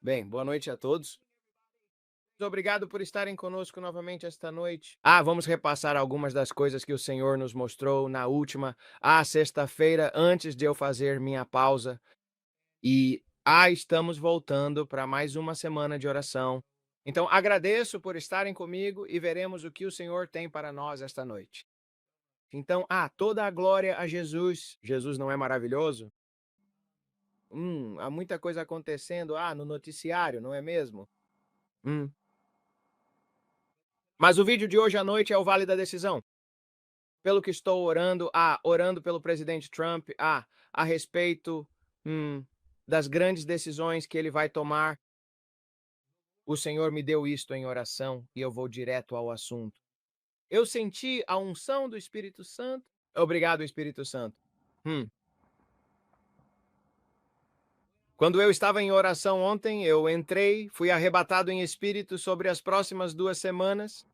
Bem, boa noite a todos. Muito obrigado por estarem conosco novamente esta noite. Vamos repassar algumas das coisas que o Senhor nos mostrou na última, sexta-feira, antes de eu fazer minha pausa. Estamos voltando para mais uma semana de oração. Então, agradeço por estarem comigo e veremos o que o Senhor tem para nós esta noite. Então, toda a glória a Jesus. Jesus não é maravilhoso? Há muita coisa acontecendo, no noticiário, não é mesmo? Hum. Mas o vídeo de hoje à noite é o Vale da Decisão. Pelo que estou orando, orando pelo presidente Trump, a respeito, das grandes decisões que ele vai tomar. O Senhor me deu isto em oração e eu vou direto ao assunto. Eu senti a unção do Espírito Santo. Obrigado, Espírito Santo. Hum. Quando eu estava em oração ontem, eu entrei, fui arrebatado em espírito sobre as próximas 2 semanas.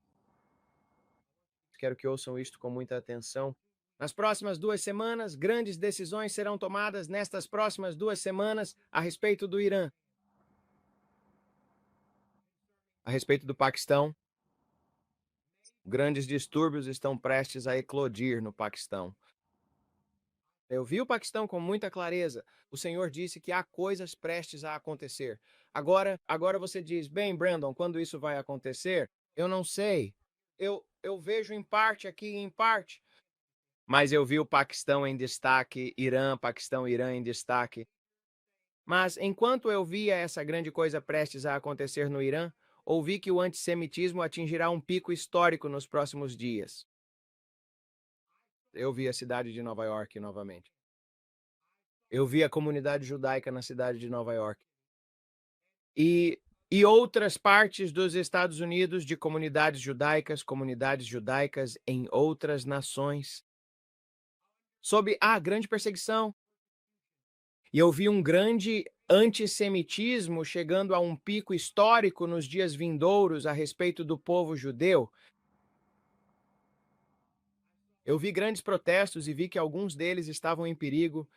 Quero que ouçam isto com muita atenção. Nas próximas 2 semanas, grandes decisões serão tomadas nestas próximas 2 semanas a respeito do Irã, a respeito do Paquistão. Grandes distúrbios estão prestes a eclodir no Paquistão. Eu vi o Paquistão com muita clareza. O Senhor disse que há coisas prestes a acontecer. Agora você diz, bem, Brandon, quando isso vai acontecer? Eu não sei. Eu vejo em parte aqui, em parte. Mas eu vi o Paquistão em destaque, Irã, Paquistão, Irã em destaque. Mas enquanto eu via essa grande coisa prestes a acontecer no Irã, ouvi que o antissemitismo atingirá um pico histórico nos próximos dias. Eu vi a cidade de Nova York novamente. Eu vi a comunidade judaica na cidade de Nova York. E, e outras partes dos Estados Unidos de comunidades judaicas em outras nações, sob a grande perseguição. E eu vi um grande antissemitismo chegando a um pico histórico nos dias vindouros a respeito do povo judeu. Eu vi grandes protestos e vi que alguns deles estavam em perigo.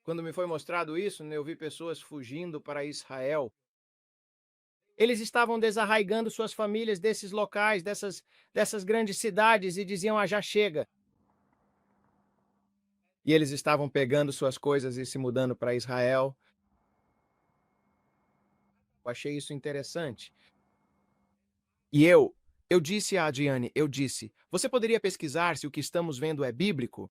Quando me foi mostrado isso, eu vi pessoas fugindo para Israel. Eles estavam desarraigando suas famílias desses locais, dessas grandes cidades e diziam: já chega. E eles estavam pegando suas coisas e se mudando para Israel. Eu achei isso interessante. E eu disse a Diane, você poderia pesquisar se o que estamos vendo é bíblico?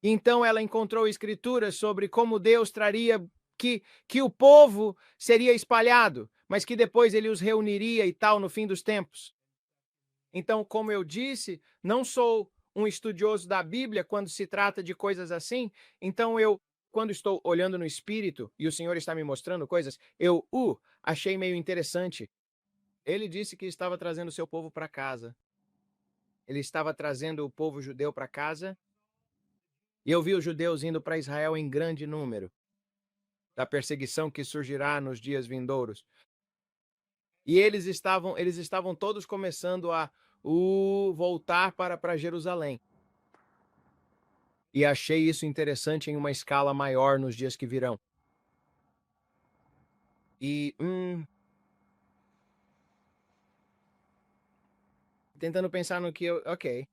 Então ela encontrou escrituras sobre como Deus traria que o povo seria espalhado, mas que depois ele os reuniria e tal no fim dos tempos. Então, como eu disse, não sou um estudioso da Bíblia quando se trata de coisas assim, então quando estou olhando no espírito e o Senhor está me mostrando coisas, achei meio interessante. Ele disse que estava trazendo seu povo para casa. Ele estava trazendo o povo judeu para casa. E eu vi os judeus indo para Israel em grande número, da perseguição que surgirá nos dias vindouros. E eles estavam todos começando a voltar para Jerusalém. E achei isso interessante em uma escala maior nos dias que virão. E tentando pensar no que ok.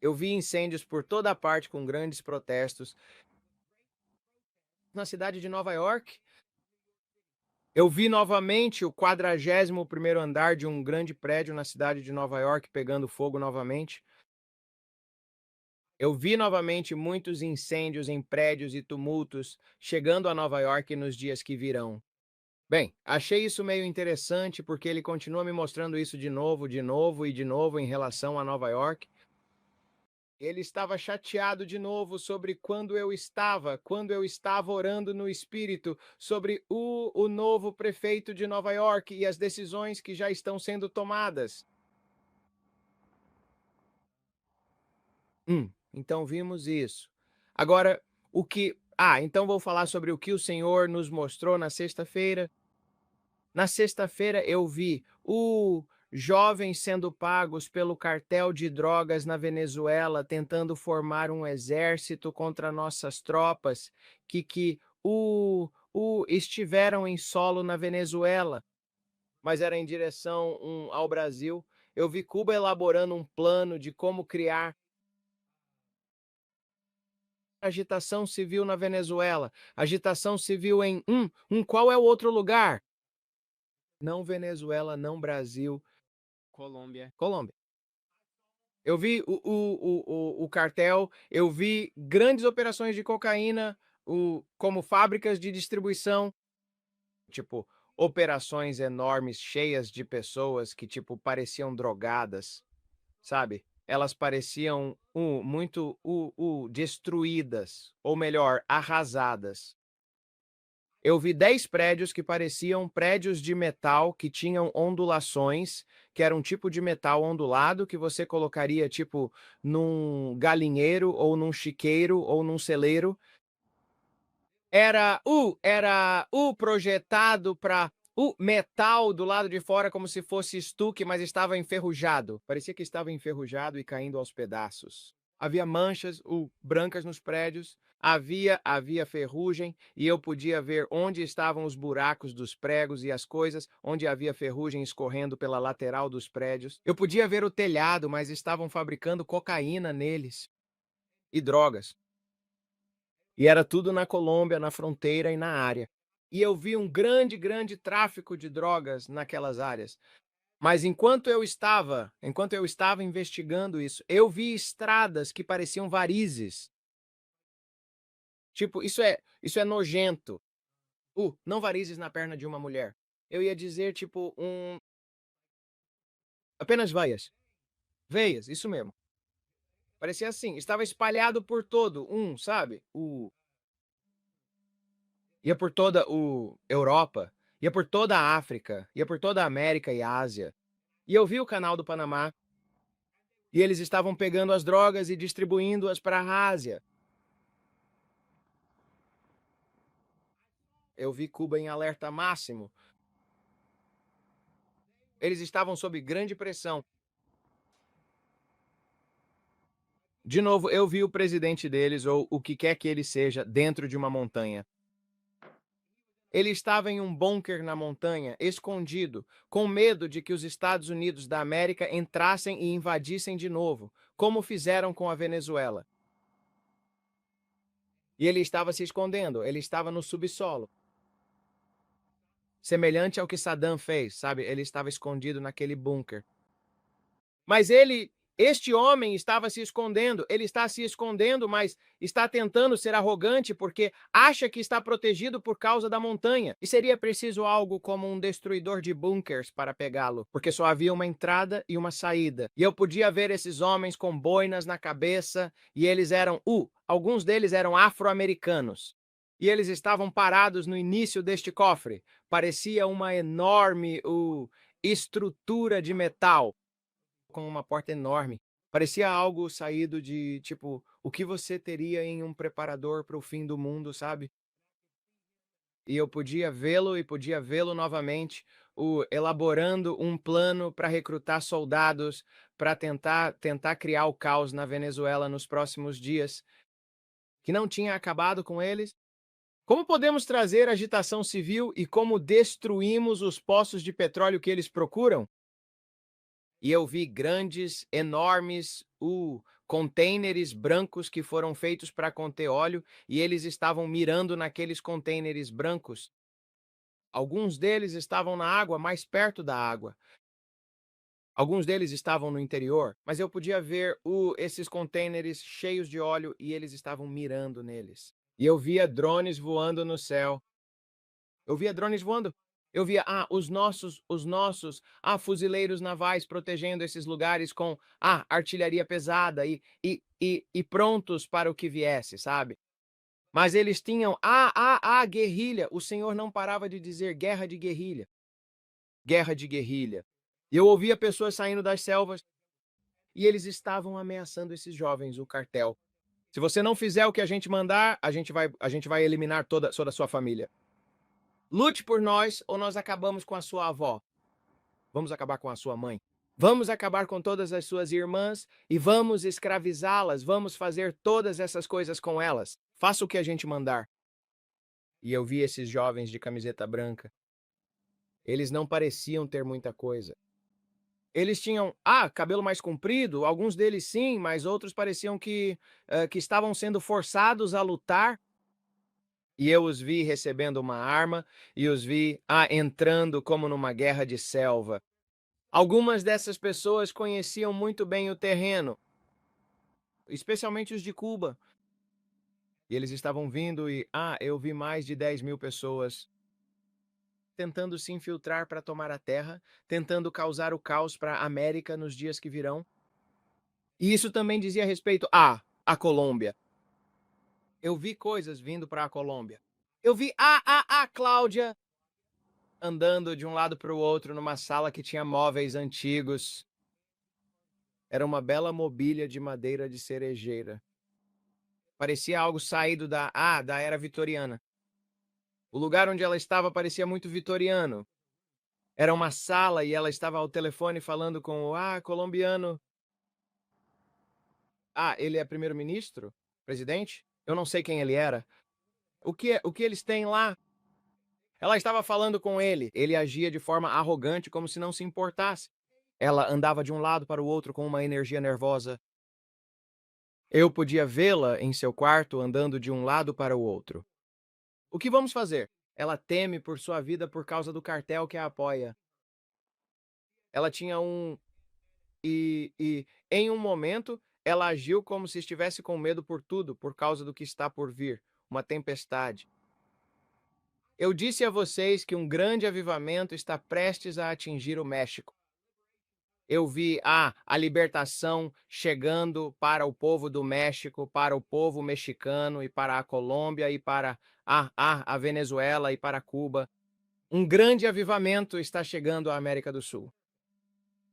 Eu vi incêndios por toda a parte com grandes protestos. Na cidade de Nova York, eu vi novamente o 41º andar de um grande prédio na cidade de Nova York pegando fogo novamente. Eu vi novamente muitos incêndios em prédios e tumultos chegando a Nova York nos dias que virão. Bem, achei isso meio interessante porque ele continua me mostrando isso de novo e de novo em relação a Nova York. Ele estava chateado de novo sobre quando eu estava orando no Espírito, sobre o novo prefeito de Nova York e as decisões que já estão sendo tomadas. Então vimos isso. Agora, o que. Então vou falar sobre o que o Senhor nos mostrou na sexta-feira. Na sexta-feira eu vi jovens sendo pagos pelo cartel de drogas na Venezuela, tentando formar um exército contra nossas tropas, que estiveram em solo na Venezuela, mas era em direção ao Brasil. Eu vi Cuba elaborando um plano de como criar agitação civil na Venezuela, agitação civil em qual é o outro lugar? Não Venezuela, não Brasil, Colômbia. Colômbia. Eu vi o cartel, eu vi grandes operações de cocaína, como fábricas de distribuição, tipo, operações enormes, cheias de pessoas que, tipo, pareciam drogadas, sabe? Elas pareciam muito destruídas, ou melhor, arrasadas. Eu vi 10 prédios que pareciam prédios de metal que tinham ondulações, que era um tipo de metal ondulado que você colocaria, tipo, num galinheiro, ou num chiqueiro, ou num celeiro. Era projetado para o metal do lado de fora como se fosse estuque, mas estava enferrujado. Parecia que estava enferrujado e caindo aos pedaços. Havia manchas brancas nos prédios, havia ferrugem, e eu podia ver onde estavam os buracos dos pregos e as coisas, onde havia ferrugem escorrendo pela lateral dos prédios. Eu podia ver o telhado, mas estavam fabricando cocaína neles e drogas. E era tudo na Colômbia, na fronteira e na área. E eu vi um grande, grande tráfico de drogas naquelas áreas. Mas enquanto eu estava investigando isso, eu vi estradas que pareciam varizes. Tipo, isso é nojento. Não varizes na perna de uma mulher. Eu ia dizer, tipo, apenas veias. Veias, isso mesmo. Parecia assim, estava espalhado por todo, sabe? Ia por toda o Europa, ia por toda a África, ia por toda a América e Ásia. E eu vi o canal do Panamá, e eles estavam pegando as drogas e distribuindo-as para a Ásia. Eu vi Cuba em alerta máximo. Eles estavam sob grande pressão. De novo, eu vi o presidente deles, ou o que quer que ele seja, dentro de uma montanha. Ele estava em um bunker na montanha, escondido, com medo de que os Estados Unidos da América entrassem e invadissem de novo, como fizeram com a Venezuela. E ele estava se escondendo, ele estava no subsolo. Semelhante ao que Saddam fez, sabe? Ele estava escondido naquele bunker. Mas este homem estava se escondendo, ele está se escondendo, mas está tentando ser arrogante porque acha que está protegido por causa da montanha. E seria preciso algo como um destruidor de bunkers para pegá-lo, porque só havia uma entrada e uma saída. E eu podia ver esses homens com boinas na cabeça, e alguns deles eram afro-americanos. E eles estavam parados no início deste cofre. Parecia uma enorme estrutura de metal com uma porta enorme. Parecia algo saído de, tipo, o que você teria em um preparador para o fim do mundo, sabe? E eu podia vê-lo e podia vê-lo novamente, elaborando um plano para recrutar soldados, para tentar criar o caos na Venezuela nos próximos dias, que não tinha acabado com eles. Como podemos trazer agitação civil e como destruímos os poços de petróleo que eles procuram? E eu vi grandes, enormes, containers brancos que foram feitos para conter óleo, e eles estavam mirando naqueles containers brancos. Alguns deles estavam na água, mais perto da água. Alguns deles estavam no interior, mas eu podia ver esses containers cheios de óleo, e eles estavam mirando neles. E eu via drones voando no céu. Eu via drones voando. Eu via, os nossos fuzileiros navais protegendo esses lugares com, artilharia pesada e prontos para o que viesse, sabe? Mas eles tinham, guerrilha. O Senhor não parava de dizer guerra de guerrilha, guerra de guerrilha. E eu ouvia pessoas saindo das selvas, e eles estavam ameaçando esses jovens, o cartel. Se você não fizer o que a gente mandar, a gente vai eliminar toda a sua família. Lute por nós ou nós acabamos com a sua avó. Vamos acabar com a sua mãe. Vamos acabar com todas as suas irmãs e vamos escravizá-las. Vamos fazer todas essas coisas com elas. Faça o que a gente mandar. E eu vi esses jovens de camiseta branca. Eles não pareciam ter muita coisa. Eles tinham, cabelo mais comprido, alguns deles sim, mas outros pareciam que estavam sendo forçados a lutar. E eu os vi recebendo uma arma e os vi, entrando como numa guerra de selva. Algumas dessas pessoas conheciam muito bem o terreno, especialmente os de Cuba. E eles estavam vindo e, eu vi mais de 10.000 pessoas tentando se infiltrar para tomar a terra, tentando causar o caos para a América nos dias que virão. E isso também dizia respeito à Colômbia. Eu vi coisas vindo para a Colômbia. Eu vi a Cláudia andando de um lado para o outro numa sala que tinha móveis antigos. Era uma bela mobília de madeira de cerejeira. Parecia algo saído da era vitoriana. O lugar onde ela estava parecia muito vitoriano. Era uma sala e ela estava ao telefone falando com o colombiano. Ele é primeiro-ministro? Presidente? Eu não sei quem ele era. O que eles têm lá? Ela estava falando com ele. Ele agia de forma arrogante, como se não se importasse. Ela andava de um lado para o outro com uma energia nervosa. Eu podia vê-la em seu quarto andando de um lado para o outro. O que vamos fazer? Ela teme por sua vida por causa do cartel que a apoia. Ela tinha um. E em um momento, ela agiu como se estivesse com medo por tudo, por causa do que está por vir, uma tempestade. Eu disse a vocês que um grande avivamento está prestes a atingir o México. Eu vi a libertação chegando para o povo do México, para o povo mexicano e para a Colômbia e para a Venezuela e para Cuba. Um grande avivamento está chegando à América do Sul.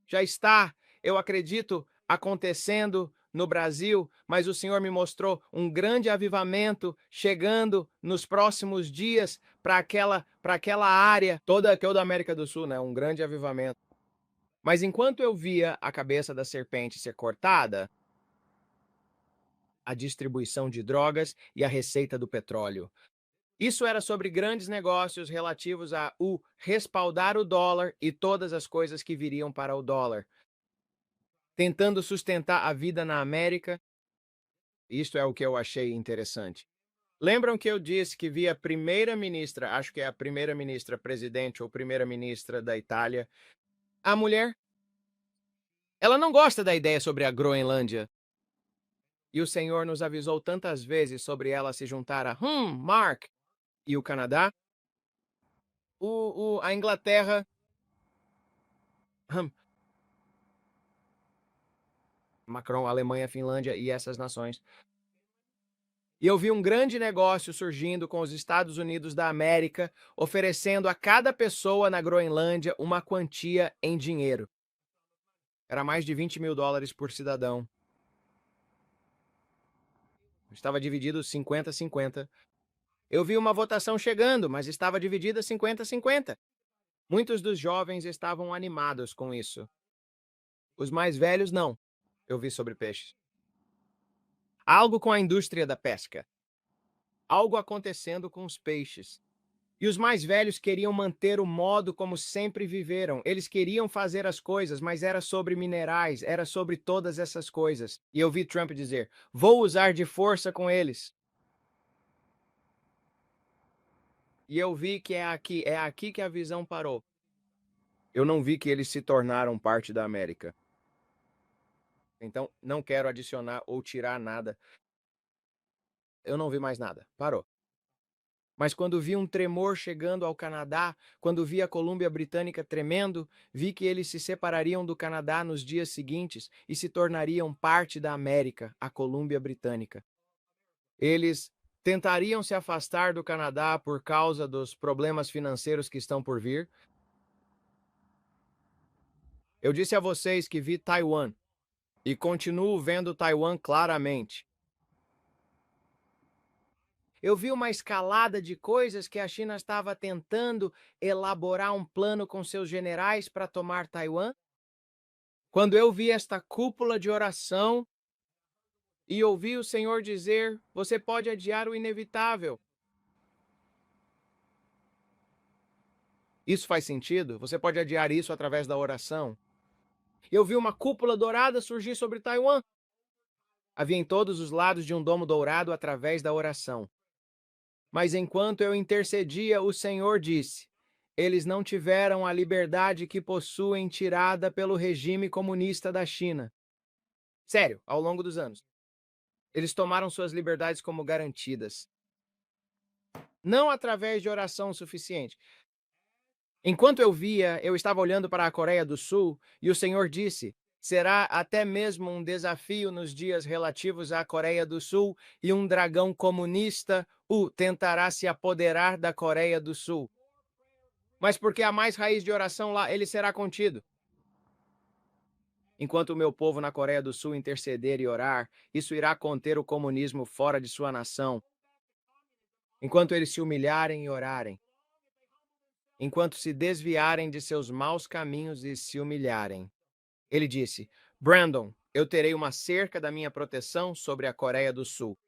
Já está, eu acredito, acontecendo no Brasil, mas o Senhor me mostrou um grande avivamento chegando nos próximos dias para aquela área toda a América do Sul, né? Um grande avivamento. Mas enquanto eu via a cabeça da serpente ser cortada, a distribuição de drogas e a receita do petróleo. Isso era sobre grandes negócios relativos a respaldar o dólar e todas as coisas que viriam para o dólar, tentando sustentar a vida na América. Isto é o que eu achei interessante. Lembram que eu disse que vi a primeira-ministra, acho que é a primeira-ministra presidente ou primeira-ministra da Itália, a mulher, ela não gosta da ideia sobre a Groenlândia. E o Senhor nos avisou tantas vezes sobre ela se juntar a Mark e o Canadá, a Inglaterra, Macron, Alemanha, Finlândia e essas nações. E eu vi um grande negócio surgindo com os Estados Unidos da América, oferecendo a cada pessoa na Groenlândia uma quantia em dinheiro. Era mais de $20.000 por cidadão. Estava dividido 50-50. Eu vi uma votação chegando, mas estava dividida 50-50. Muitos dos jovens estavam animados com isso. Os mais velhos, não. Eu vi sobre peixes. Algo com a indústria da pesca. Algo acontecendo com os peixes. E os mais velhos queriam manter o modo como sempre viveram. Eles queriam fazer as coisas, mas era sobre minerais, era sobre todas essas coisas. E eu vi Trump dizer: vou usar de força com eles. E eu vi que é aqui que a visão parou. Eu não vi que eles se tornaram parte da América. Então, não quero adicionar ou tirar nada. Eu não vi mais nada. Parou. Mas quando vi um tremor chegando ao Canadá, quando vi a Colômbia Britânica tremendo, vi que eles se separariam do Canadá nos dias seguintes e se tornariam parte da América, a Colômbia Britânica. Eles tentariam se afastar do Canadá por causa dos problemas financeiros que estão por vir. Eu disse a vocês que vi Taiwan e continuo vendo Taiwan claramente. Eu vi uma escalada de coisas que a China estava tentando elaborar um plano com seus generais para tomar Taiwan. Quando eu vi esta cúpula de oração e ouvi o Senhor dizer: você pode adiar o inevitável. Isso faz sentido? Você pode adiar isso através da oração. Eu vi uma cúpula dourada surgir sobre Taiwan. Havia em todos os lados de um domo dourado através da oração. Mas enquanto eu intercedia, o Senhor disse: eles não tiveram a liberdade que possuem tirada pelo regime comunista da China. Sério, ao longo dos anos. Eles tomaram suas liberdades como garantidas. Não através de oração suficiente. Enquanto eu via, eu estava olhando para a Coreia do Sul e o Senhor disse: será até mesmo um desafio nos dias relativos à Coreia do Sul e um dragão comunista tentará se apoderar da Coreia do Sul. Mas porque há mais raiz de oração lá, ele será contido. Enquanto o meu povo na Coreia do Sul interceder e orar, isso irá conter o comunismo fora de sua nação. Enquanto eles se humilharem e orarem, enquanto se desviarem de seus maus caminhos e se humilharem. Ele disse: Brandon, eu terei uma cerca da minha proteção sobre a Coreia do Sul.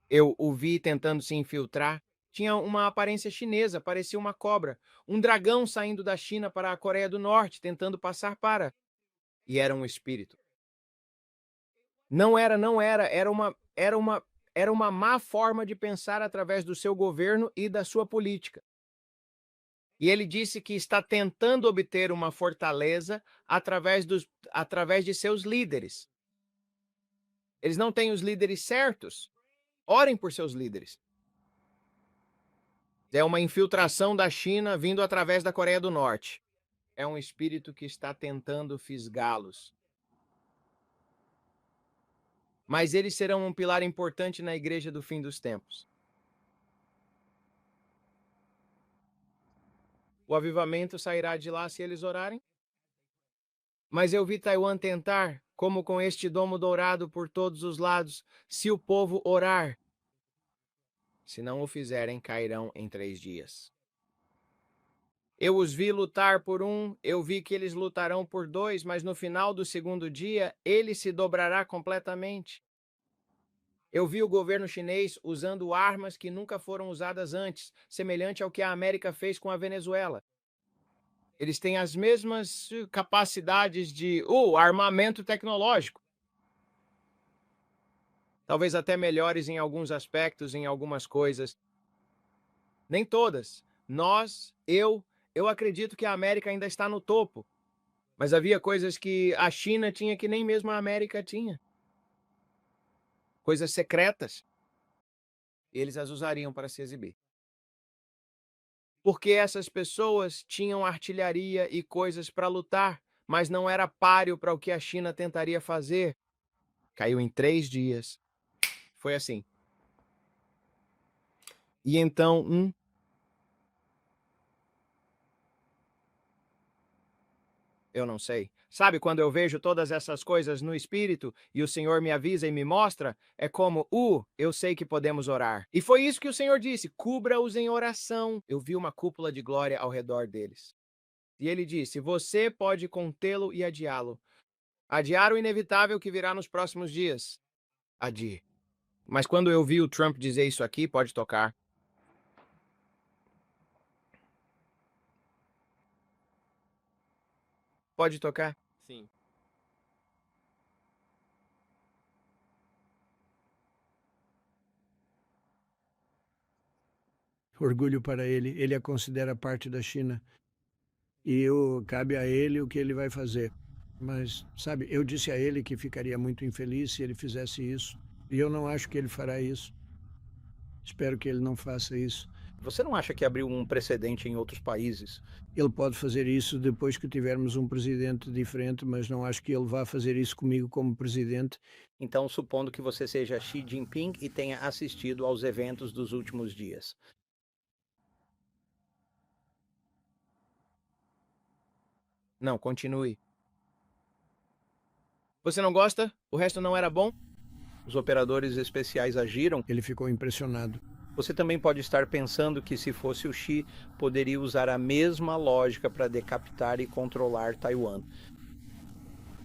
Eu o vi tentando se infiltrar. Tinha uma aparência chinesa, parecia uma cobra. Um dragão saindo da China para a Coreia do Norte, tentando passar para. E era um espírito. Não era, era uma má forma de pensar através do seu governo e da sua política. E ele disse que está tentando obter uma fortaleza através de seus líderes. Eles não têm os líderes certos. Orem por seus líderes. É uma infiltração da China vindo através da Coreia do Norte. É um espírito que está tentando fisgá-los. Mas eles serão um pilar importante na igreja do fim dos tempos. O avivamento sairá de lá se eles orarem. Mas eu vi Taiwan tentar, como com este domo dourado por todos os lados, se o povo orar. Se não o fizerem, cairão em 3 dias. Eu os vi lutar por eu vi que eles lutarão por 2, mas no final do 2º dia, ele se dobrará completamente. Eu vi o governo chinês usando armas que nunca foram usadas antes, semelhante ao que a América fez com a Venezuela. Eles têm as mesmas capacidades de armamento tecnológico. Talvez até melhores em alguns aspectos, em algumas coisas. Nem todas. Eu acredito que a América ainda está no topo. Mas havia coisas que a China tinha que nem mesmo a América tinha. Coisas secretas. Eles as usariam para se exibir. Porque essas pessoas tinham artilharia e coisas para lutar, mas não era páreo para o que a China tentaria fazer. Caiu em 3 dias. Foi assim. E então, eu não sei. Sabe, quando eu vejo todas essas coisas no espírito e o Senhor me avisa e me mostra, é como, eu sei que podemos orar. E foi isso que o Senhor disse: cubra-os em oração. Eu vi uma cúpula de glória ao redor deles. E ele disse: você pode contê-lo e adiá-lo. Adiar o inevitável que virá nos próximos dias. Adie. Mas quando eu vi o Trump dizer isso aqui, pode tocar. Pode tocar? Sim. Orgulho para ele. Ele a considera parte da China. E cabe a ele o que ele vai fazer. Mas, sabe, eu disse a ele que ficaria muito infeliz se ele fizesse isso. E eu não acho que ele fará isso. Espero que ele não faça isso. Você não acha que abriu um precedente em outros países? Ele pode fazer isso depois que tivermos um presidente diferente, mas não acho que ele vá fazer isso comigo como presidente. Então, supondo que você seja Xi Jinping e tenha assistido aos eventos dos últimos dias. Não, continue. Você não gosta? O resto não era bom? Os operadores especiais agiram. Ele ficou impressionado. Você também pode estar pensando que, se fosse o Xi, poderia usar a mesma lógica para decapitar e controlar Taiwan.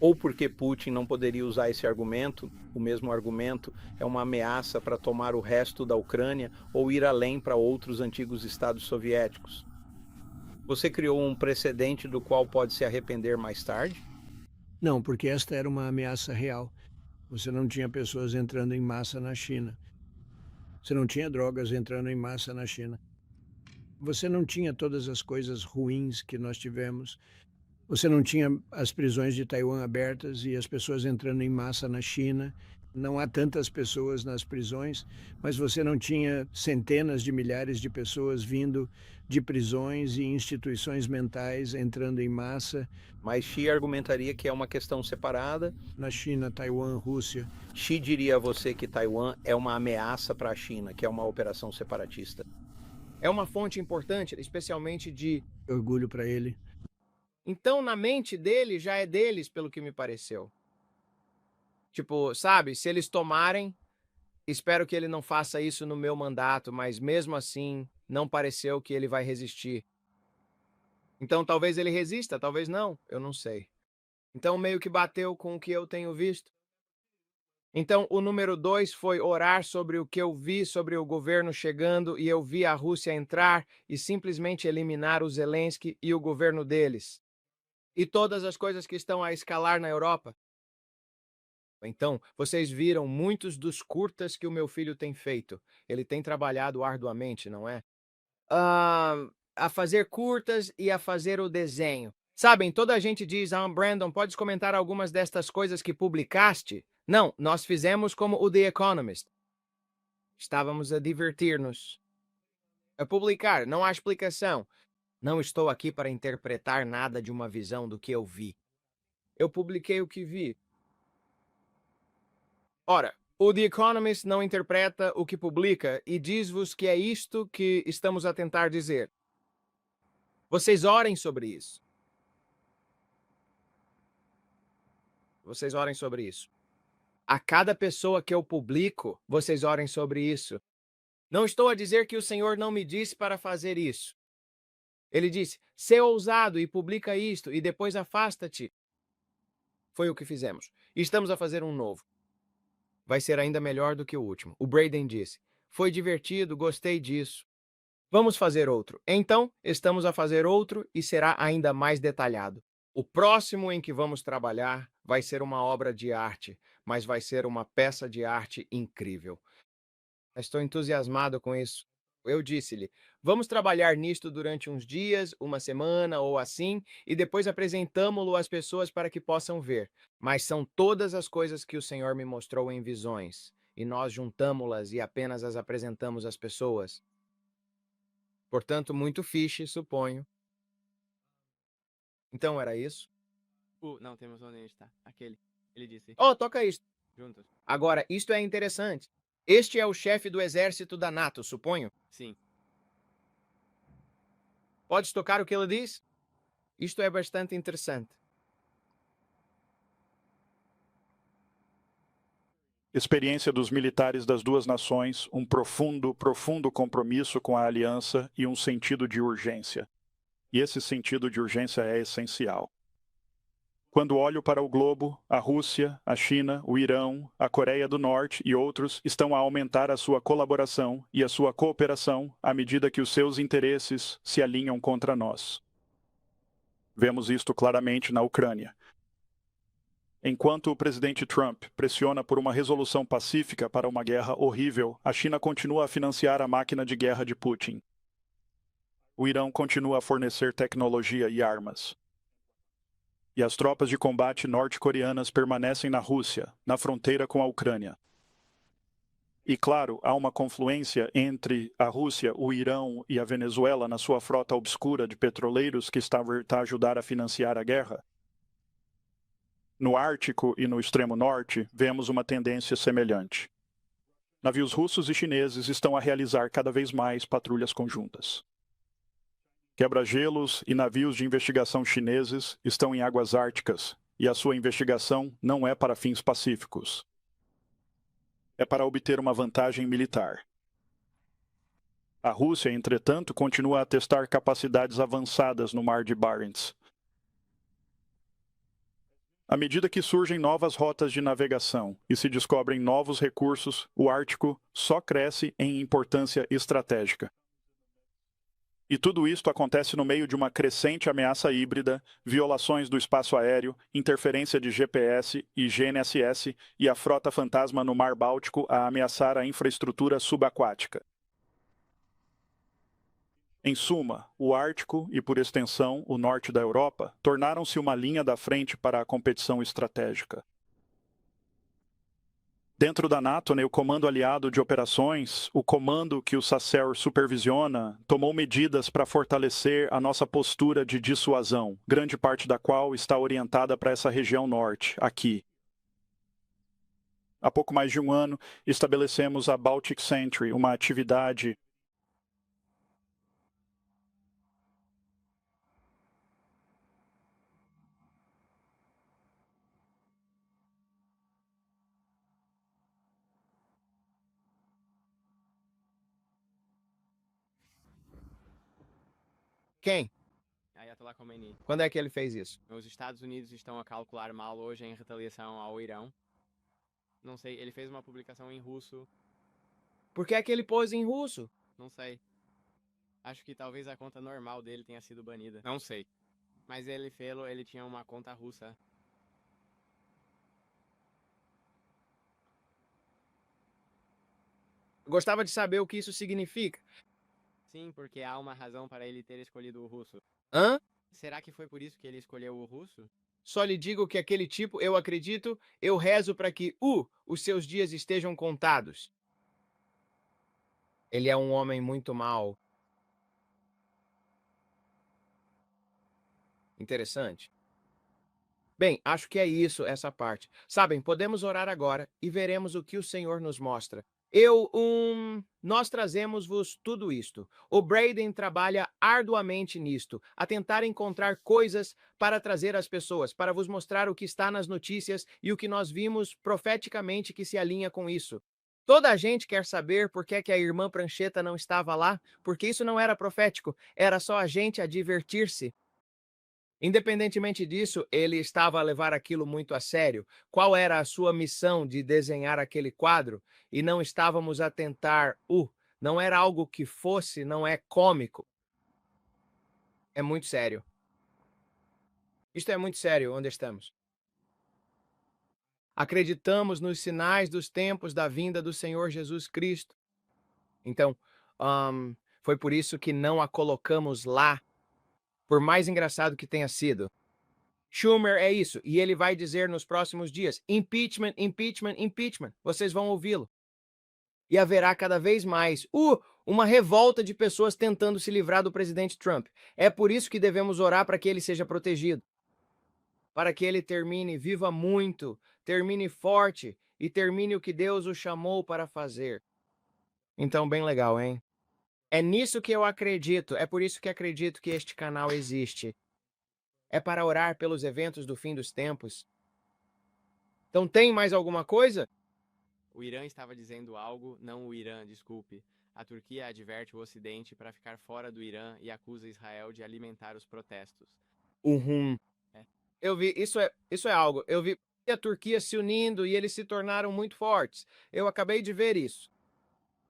ou porque Putin não poderia usar esse argumento, o mesmo argumento é uma ameaça para tomar o resto da Ucrânia ou ir além para outros antigos estados soviéticos. Você criou um precedente do qual pode se arrepender mais tarde? Não, porque esta era uma ameaça real. Você não tinha pessoas entrando em massa na China. Você não tinha drogas entrando em massa na China. Você não tinha todas as coisas ruins que nós tivemos. Você não tinha as prisões de Taiwan abertas e as pessoas entrando em massa na China. Não há tantas pessoas nas prisões, mas você não tinha centenas de milhares de pessoas vindo de prisões e instituições mentais entrando em massa Mas Xi argumentaria que é uma questão separada. na China, Taiwan, Rússia. Xi diria a você que Taiwan é uma ameaça para a China, que é uma operação separatista. É uma fonte importante, especialmente de... Orgulho para ele. Então, na mente dele, já é deles, pelo que me pareceu. Tipo, sabe, se eles tomarem, espero que ele não faça isso no meu mandato, mas mesmo assim, não pareceu que ele vai resistir. Então, talvez ele resista, talvez não, eu não sei. Então, meio que bateu com o que eu tenho visto. Então, o número 2 foi orar sobre o que eu vi sobre o governo chegando e eu vi a Rússia entrar e simplesmente eliminar o Zelensky e o governo deles. E todas as coisas que estão a escalar na Europa. Então, vocês viram muitos dos curtas que o meu filho tem feito. Ele tem trabalhado arduamente, não é? A fazer curtas e a fazer o desenho. Sabem, toda a gente diz, Brandon, podes comentar algumas destas coisas que publicaste? Não, nós fizemos como o The Economist. Estávamos a divertir-nos. A publicar, não há explicação. Não estou aqui para interpretar nada de uma visão do que eu vi. Eu publiquei o que vi. Ora, o The Economist não interpreta o que publica e diz-vos que é isto que estamos a tentar dizer. Vocês orem sobre isso. Vocês orem sobre isso. A cada pessoa que eu publico, vocês orem sobre isso. Não estou a dizer que o Senhor não me disse para fazer isso. Ele disse, sê ousado e publica isto, e depois afasta-te. Foi o que fizemos. E estamos a fazer um novo. Vai ser ainda melhor do que o último. O Braden disse, foi divertido, gostei disso. Vamos fazer outro. Então, estamos a fazer outro e será ainda mais detalhado. O próximo em que vamos trabalhar vai ser uma obra de arte, mas vai ser uma peça de arte incrível. Estou entusiasmado com isso. Eu disse-lhe, vamos trabalhar nisto durante uns dias, uma semana ou assim, e depois apresentamo-lo às pessoas para que possam ver. Mas são todas as coisas que o Senhor me mostrou em visões, e nós juntamo-las e apenas as apresentamos às pessoas. Portanto, muito fiche, suponho. Então era isso? Não, temos onde a gente tá. Aquele. Ele disse, Oh, toca isto. juntos. Agora, isto é interessante. Este é o chefe do exército da NATO, suponho. Sim. Podes tocar o que ele diz? Isto é bastante interessante. Experiência dos militares das duas nações, um profundo compromisso com a aliança e um sentido de urgência. E esse sentido de urgência é essencial. Quando olho para o globo, a Rússia, a China, o Irão, a Coreia do Norte e outros estão a aumentar a sua colaboração e a sua cooperação à medida que os seus interesses se alinham contra nós. Vemos isto claramente na Ucrânia. Enquanto o presidente Trump pressiona por uma resolução pacífica para uma guerra horrível, a China continua a financiar a máquina de guerra de Putin. O Irão continua a fornecer tecnologia e armas. E as tropas de combate norte-coreanas permanecem na Rússia, na fronteira com a Ucrânia. E, claro, há uma confluência entre a Rússia, o Irão e a Venezuela na sua frota obscura de petroleiros que está a ajudar a financiar a guerra. No Ártico e no extremo norte, vemos uma tendência semelhante. Navios russos e chineses estão a realizar cada vez mais patrulhas conjuntas. Quebra-gelos e navios de investigação chineses estão em águas árticas, e a sua investigação não é para fins pacíficos. É para obter uma vantagem militar. A Rússia, entretanto, continua a testar capacidades avançadas no Mar de Barents. À medida que surgem novas rotas de navegação e se descobrem novos recursos, o Ártico só cresce em importância estratégica. E tudo isto acontece no meio de uma crescente ameaça híbrida, violações do espaço aéreo, interferência de GPS e GNSS e a frota fantasma no Mar Báltico a ameaçar a infraestrutura subaquática. Em suma, o Ártico e, por extensão, o norte da Europa tornaram-se uma linha da frente para a competição estratégica. Dentro da NATO, o Comando Aliado de Operações, o comando que o SACEUR supervisiona, tomou medidas para fortalecer a nossa postura de dissuasão, grande parte da qual está orientada para essa região norte, aqui. Há pouco mais de um ano, estabelecemos a Baltic Sentry, uma atividade Quem? Ayatollah Khomeini. Quando é que ele fez isso? Os Estados Unidos estão a calcular mal hoje em retaliação ao Irão. Não sei, ele fez uma publicação em russo. Por que é que ele pôs em russo? Não sei. Acho que talvez a conta normal dele tenha sido banida. Não sei. Mas ele tinha uma conta russa. Gostava de saber o que isso significa. Sim, porque há uma razão para ele ter escolhido o russo. Hã? Será que foi por isso que ele escolheu o russo? Só lhe digo que aquele tipo, eu acredito, eu rezo para que, os seus dias estejam contados. Ele é um homem muito mau. Interessante. Bem, acho que é isso, essa parte. Sabem, podemos orar agora e veremos o que o Senhor nos mostra. Nós trazemos-vos tudo isto. O Braden trabalha arduamente nisto, a tentar encontrar coisas para trazer às pessoas, para vos mostrar o que está nas notícias e o que nós vimos profeticamente que se alinha com isso. Toda a gente quer saber por que é que a irmã Prancheta não estava lá, porque isso não era profético, era só a gente a divertir-se. Independentemente disso, ele estava a levar aquilo muito a sério. Qual era a sua missão de desenhar aquele quadro? E não estávamos a tentar, não era algo que fosse, não é cômico. É muito sério. Isto é muito sério, onde estamos. Acreditamos nos sinais dos tempos da vinda do Senhor Jesus Cristo. Então, foi por isso que não a colocamos lá, por mais engraçado que tenha sido. Schumer é isso, e ele vai dizer nos próximos dias: impeachment, impeachment, impeachment. Vocês vão ouvi-lo. E haverá cada vez mais uma revolta de pessoas tentando se livrar do presidente Trump. É por isso que devemos orar para que ele seja protegido. Para que ele termine, viva muito, termine forte e termine o que Deus o chamou para fazer. Então, bem legal, hein? É nisso que eu acredito, é por isso que acredito que este canal existe. É para orar pelos eventos do fim dos tempos. Então tem mais alguma coisa? O Irã estava dizendo algo, não o Irã, desculpe. A Turquia adverte o Ocidente para ficar fora do Irã e acusa Israel de alimentar os protestos. É. Eu vi, isso é algo. Eu vi a Turquia se unindo e eles se tornaram muito fortes. Eu acabei de ver isso.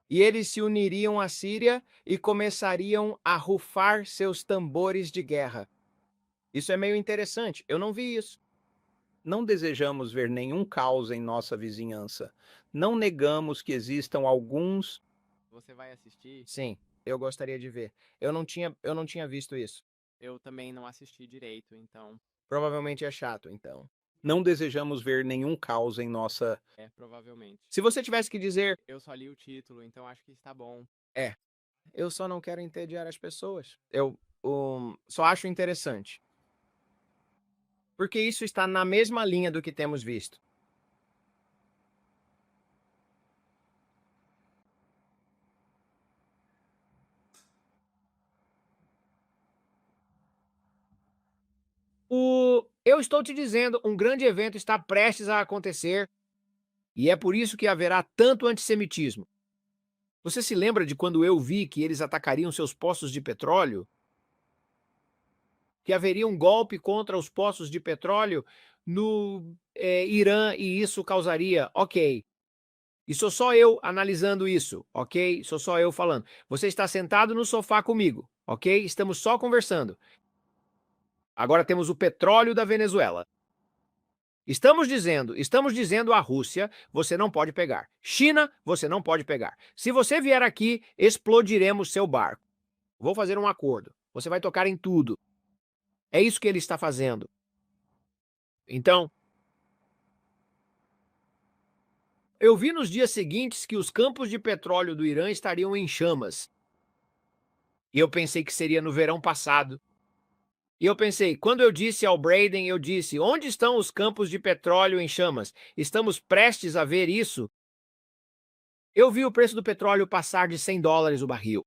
E eles se uniriam à Síria e começariam a rufar seus tambores de guerra. Isso é meio interessante. Eu não vi isso. Não desejamos ver nenhum caos em nossa vizinhança. Não negamos que existam alguns. Você vai assistir? Sim, eu gostaria de ver. Eu não tinha visto isso. Eu também não assisti direito, então. Provavelmente é chato, então. Não desejamos ver nenhum caos em nossa. É, provavelmente. Se você tivesse que dizer, Eu só li o título, então acho que está bom. eu só não quero entediar as pessoas. Eu só acho interessante. Porque isso está na mesma linha do que temos visto. Eu estou te dizendo, um grande evento está prestes a acontecer e é por isso que haverá tanto antissemitismo. Você se lembra de quando eu vi que eles atacariam seus poços de petróleo? que haveria um golpe contra os poços de petróleo no Irã e isso causaria. Ok. E sou só eu analisando isso, ok? Sou só eu falando. Você está sentado no sofá comigo, ok? Estamos só conversando. Agora temos o petróleo da Venezuela. Estamos dizendo à Rússia, você não pode pegar. China, você não pode pegar. Se você vier aqui, explodiremos seu barco. Vou fazer um acordo. Você vai tocar em tudo. É isso que ele está fazendo. Então, eu vi nos dias seguintes que os campos de petróleo do Irã estariam em chamas. E eu pensei que seria no verão passado. E eu pensei, quando eu disse ao Braden, eu disse, onde estão os campos de petróleo em chamas? Estamos prestes a ver isso. Eu vi o preço do petróleo passar de $100 o barril.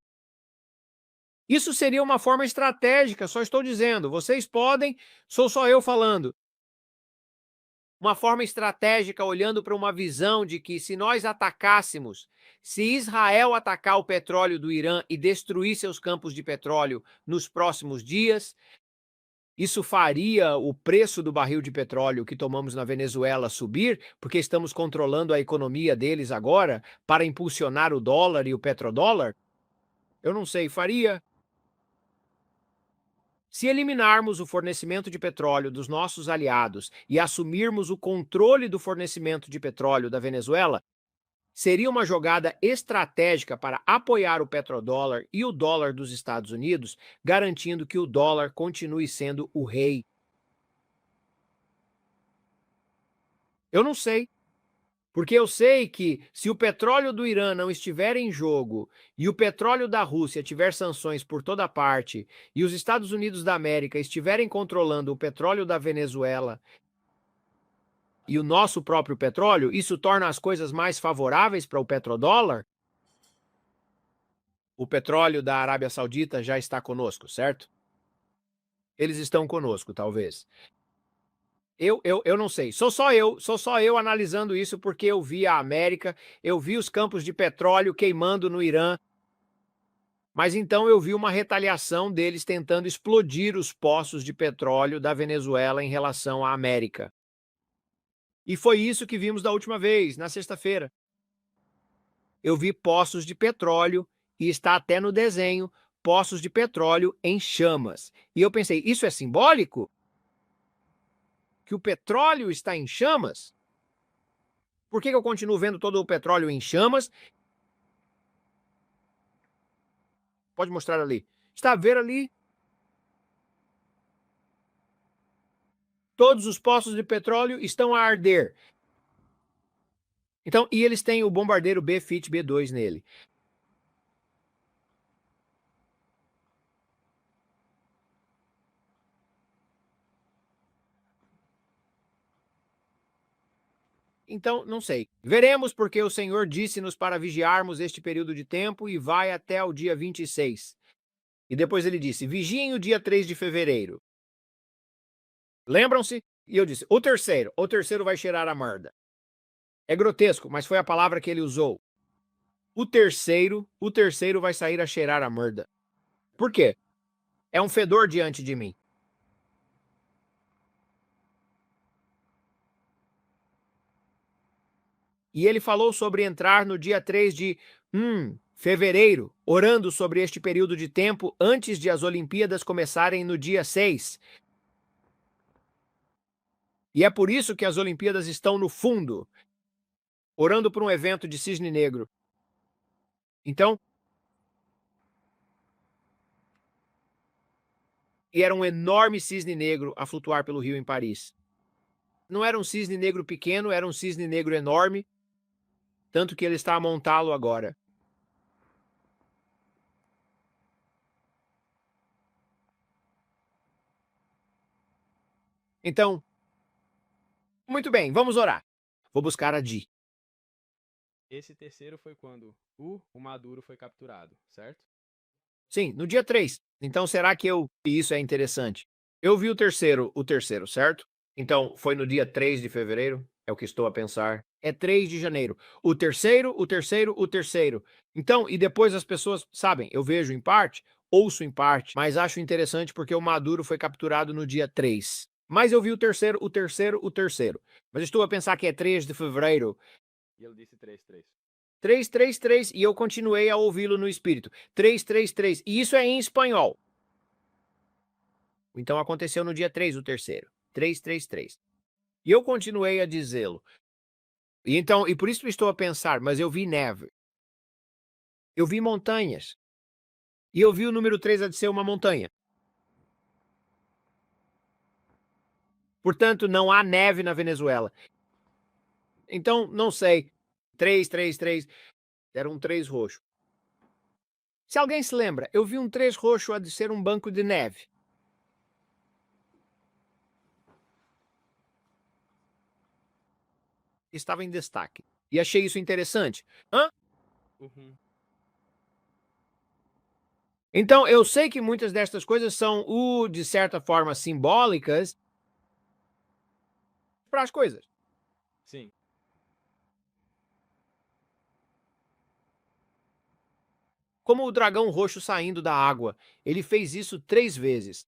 Isso seria uma forma estratégica, só estou dizendo. Vocês podem, sou só eu falando. Uma forma estratégica olhando para uma visão de que se nós atacássemos, se Israel atacar o petróleo do Irã e destruir seus campos de petróleo nos próximos dias, isso faria o preço do barril de petróleo que tomamos na Venezuela subir, porque estamos controlando a economia deles agora para impulsionar o dólar e o petrodólar? Eu não sei, faria. Se eliminarmos o fornecimento de petróleo dos nossos aliados e assumirmos o controle do fornecimento de petróleo da Venezuela, seria uma jogada estratégica para apoiar o petrodólar e o dólar dos Estados Unidos, garantindo que o dólar continue sendo o rei. Eu não sei. Porque eu sei que se o petróleo do Irã não estiver em jogo e o petróleo da Rússia tiver sanções por toda parte e os Estados Unidos da América estiverem controlando o petróleo da Venezuela e o nosso próprio petróleo, isso torna as coisas mais favoráveis para o petrodólar. O petróleo da Arábia Saudita já está conosco, certo? Eles estão conosco, talvez. Eu não sei, sou só eu analisando isso porque eu vi a América, eu vi os campos de petróleo queimando no Irã, mas então eu vi uma retaliação deles tentando explodir os poços de petróleo da Venezuela em relação à América. E foi isso que vimos da última vez, na sexta-feira. Eu vi poços de petróleo, e está até no desenho, poços de petróleo em chamas. E eu pensei, isso é simbólico? Que o petróleo está em chamas? Por que eu continuo vendo todo o petróleo em chamas? Pode mostrar ali. Está a ver ali? Todos os poços de petróleo estão a arder. Então, e eles têm o bombardeiro B-FIT B2 nele. Então, não sei. Veremos, porque o Senhor disse-nos para vigiarmos este período de tempo e vai até o dia 26. E depois ele disse, vigiem o dia 3 de fevereiro. Lembram-se? E eu disse, o terceiro vai cheirar a merda. É grotesco, mas foi a palavra que ele usou. O terceiro vai sair a cheirar a merda. Por quê? É um fedor diante de mim. E ele falou sobre entrar no dia 3 de fevereiro, orando sobre este período de tempo antes de as Olimpíadas começarem no dia 6. E é por isso que as Olimpíadas estão no fundo, orando por um evento de cisne negro. Então, e era um enorme cisne negro a flutuar pelo rio em Paris. Não era um cisne negro pequeno, era um cisne negro enorme, tanto que ele está a montá-lo agora. Então, muito bem, vamos orar. Vou buscar a Di. Esse terceiro foi quando o Maduro foi capturado, certo? Sim, no dia 3. Então, será que isso é interessante? Eu vi o terceiro, certo? Então, foi no dia 3 de fevereiro? É o que estou a pensar. É 3 de janeiro. O terceiro. Então, e depois as pessoas, sabem, eu vejo em parte ouço em parte, mas acho interessante porque o Maduro foi capturado no dia 3. Mas eu vi o terceiro. Mas estou a pensar que é 3 de fevereiro. E ele disse 3-3. 333 e eu continuei a ouvi-lo no espírito. 333 e isso é em espanhol. Então aconteceu no dia 3 o terceiro. 333. E eu continuei a dizê-lo. E por isso estou a pensar, mas eu vi neve. Eu vi montanhas. E eu vi o número 3 a de ser uma montanha. Portanto, não há neve na Venezuela. Então, não sei. 333 era um 3 roxo. Se alguém se lembra, eu vi um 3 roxo a de ser um banco de neve. Estava em destaque. E achei isso interessante. Hã? Uhum. Então, eu sei que muitas destas coisas são, de certa forma, simbólicas para as coisas. Sim. Como o dragão roxo saindo da água. Ele fez isso 3 vezes.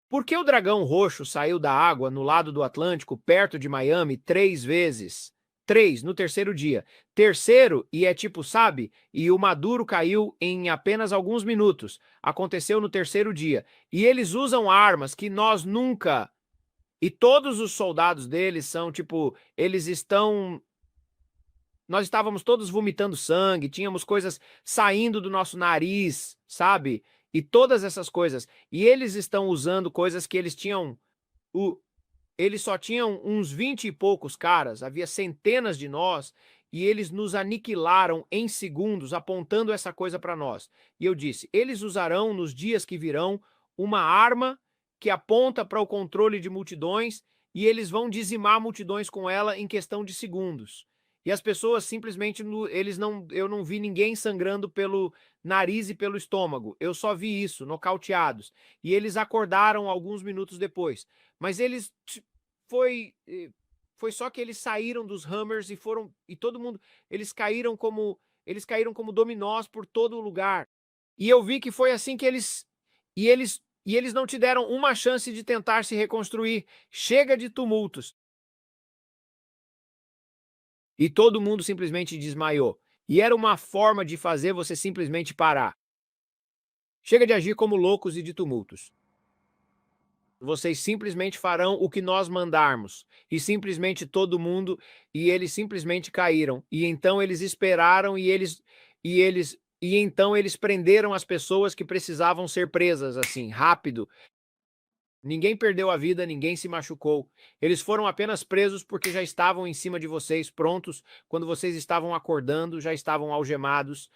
Por que o dragão roxo saiu da água no lado do Atlântico, perto de Miami, 3 vezes? 3 no terceiro dia. Terceiro, e é tipo, sabe? E o Maduro caiu em apenas alguns minutos. Aconteceu no terceiro dia. E eles usam armas que nós nunca. E todos os soldados deles são tipo, eles estão. Nós estávamos todos vomitando sangue, tínhamos coisas saindo do nosso nariz, sabe? E todas essas coisas. E eles estão usando coisas que eles tinham. Eles só tinham uns 20 e poucos caras, havia centenas de nós, e eles nos aniquilaram em segundos, apontando essa coisa para nós. E eu disse: eles usarão nos dias que virão uma arma que aponta para o controle de multidões, e eles vão dizimar multidões com ela em questão de segundos. E as pessoas simplesmente, eu não vi ninguém sangrando pelo nariz e pelo estômago. Eu só vi isso, nocauteados. E eles acordaram alguns minutos depois. Mas eles foi foi só que eles saíram dos Hammers e foram e todo mundo, eles caíram como dominós por todo o lugar. E eu vi que foi assim que eles não te deram uma chance de tentar se reconstruir. Chega de tumultos. E todo mundo simplesmente desmaiou. E era uma forma de fazer você simplesmente parar. Chega de agir como loucos e de tumultos. Vocês simplesmente farão o que nós mandarmos. E simplesmente todo mundo, e eles simplesmente caíram. E então eles esperaram e então eles prenderam as pessoas que precisavam ser presas assim, rápido. Ninguém perdeu a vida, ninguém se machucou. Eles foram apenas presos porque já estavam em cima de vocês, prontos, quando vocês estavam acordando, já estavam algemados.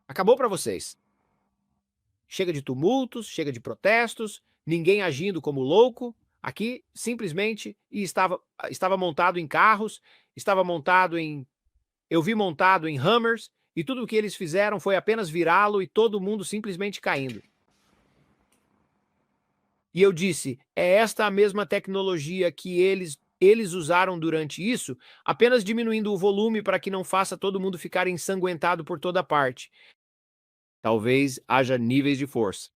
Acabou para vocês. Chega de tumultos, chega de protestos, ninguém agindo como louco. Aqui, simplesmente, estava montado em carros, estava montado em. Eu vi montado em Hammers, e tudo o que eles fizeram foi apenas virá-lo e todo mundo simplesmente caindo. E eu disse: é esta a mesma tecnologia que eles usaram durante isso, apenas diminuindo o volume para que não faça todo mundo ficar ensanguentado por toda parte. Talvez haja níveis de força.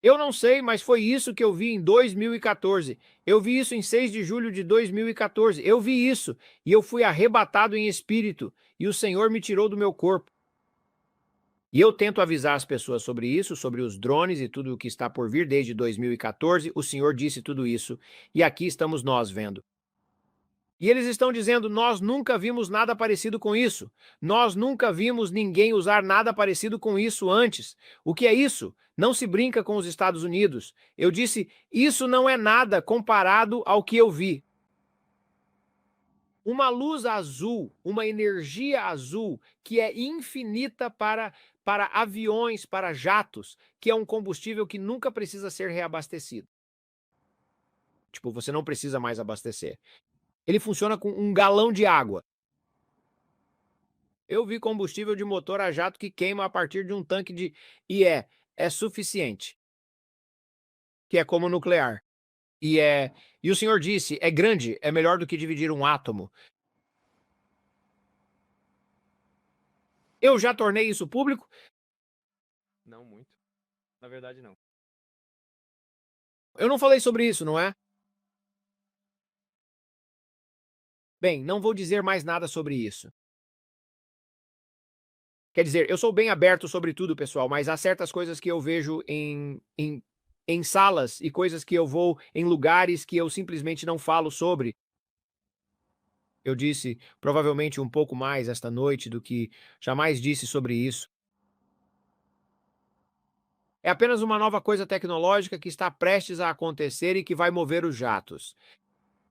Eu não sei, mas foi isso que eu vi em 2014. Eu vi isso em 6 de julho de 2014. Eu vi isso e eu fui arrebatado em espírito e o Senhor me tirou do meu corpo. E eu tento avisar as pessoas sobre isso, sobre os drones e tudo o que está por vir desde 2014. O Senhor disse tudo isso e aqui estamos nós vendo. E eles estão dizendo: nós nunca vimos nada parecido com isso. Nós nunca vimos ninguém usar nada parecido com isso antes. O que é isso? Não se brinca com os Estados Unidos. Eu disse: isso não é nada comparado ao que eu vi. Uma luz azul, uma energia azul que é infinita para aviões, para jatos, que é um combustível que nunca precisa ser reabastecido. Tipo, você não precisa mais abastecer. Ele funciona com 1 galão de água. Eu vi combustível de motor a jato que queima a partir de um tanque de. É suficiente. Que é como nuclear. E o senhor disse: é grande, é melhor do que dividir um átomo. Eu já tornei isso público. Não muito. Na verdade, não. Eu não falei sobre isso, não é? Bem, não vou dizer mais nada sobre isso. Quer dizer, eu sou bem aberto sobre tudo, pessoal, mas há certas coisas que eu vejo em salas e coisas que eu vou em lugares que eu simplesmente não falo sobre. Eu disse provavelmente um pouco mais esta noite do que jamais disse sobre isso. É apenas uma nova coisa tecnológica que está prestes a acontecer e que vai mover os jatos.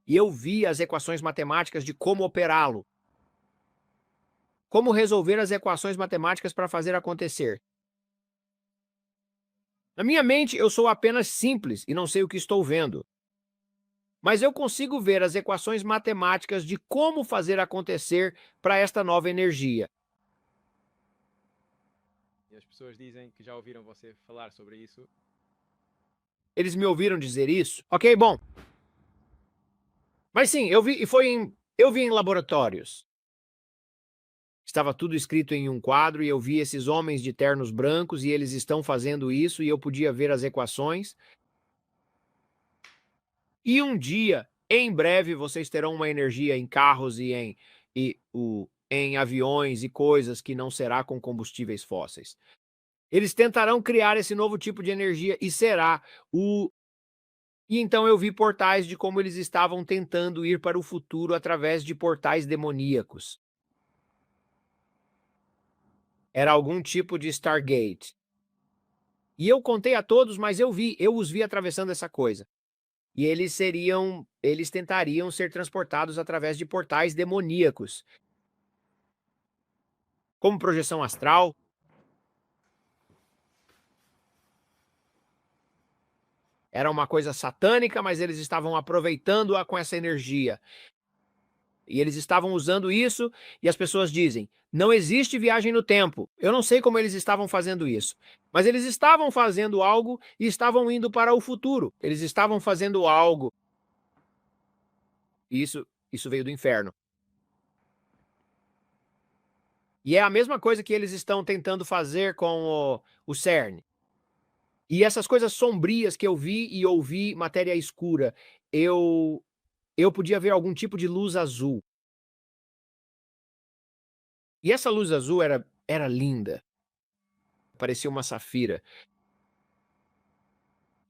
E eu vi as equações matemáticas de como operá-lo. Como resolver as equações matemáticas para fazer acontecer. Na minha mente, eu sou apenas simples e não sei o que estou vendo. Mas eu consigo ver as equações matemáticas de como fazer acontecer para esta nova energia. E as pessoas dizem que já ouviram você falar sobre isso. Eles me ouviram dizer isso? Ok, bom. Mas sim, eu vi em laboratórios. Estava tudo escrito em um quadro e eu vi esses homens de ternos brancos e eles estão fazendo isso e eu podia ver as equações. E um dia, em breve, vocês terão uma energia em carros em aviões e coisas que não será com combustíveis fósseis. Eles tentarão criar esse novo tipo de energia e será o. E então eu vi portais de como eles estavam tentando ir para o futuro através de portais demoníacos. Era algum tipo de Stargate. E eu contei a todos, mas eu os vi atravessando essa coisa. E eles tentariam ser transportados através de portais demoníacos, como projeção astral. Era uma coisa satânica, mas eles estavam aproveitando-a com essa energia. E eles estavam usando isso, e as pessoas dizem: não existe viagem no tempo. Eu não sei como eles estavam fazendo isso, mas eles estavam fazendo algo e estavam indo para o futuro. Eles estavam fazendo algo. E isso veio do inferno. E é a mesma coisa que eles estão tentando fazer com o CERN. E essas coisas sombrias que eu vi e ouvi, matéria escura, eu podia ver algum tipo de luz azul. E essa luz azul era linda. Parecia uma safira.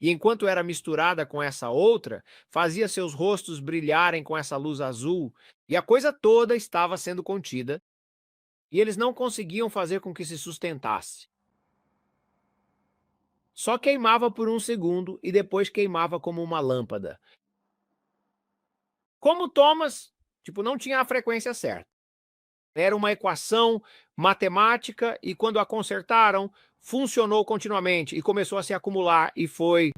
E enquanto era misturada com essa outra, fazia seus rostos brilharem com essa luz azul, e a coisa toda estava sendo contida, e eles não conseguiam fazer com que se sustentasse. Só queimava por um segundo e depois queimava como uma lâmpada. Como Thomas, não tinha a frequência certa. Era uma equação matemática e quando a consertaram, funcionou continuamente e começou a se acumular e foi.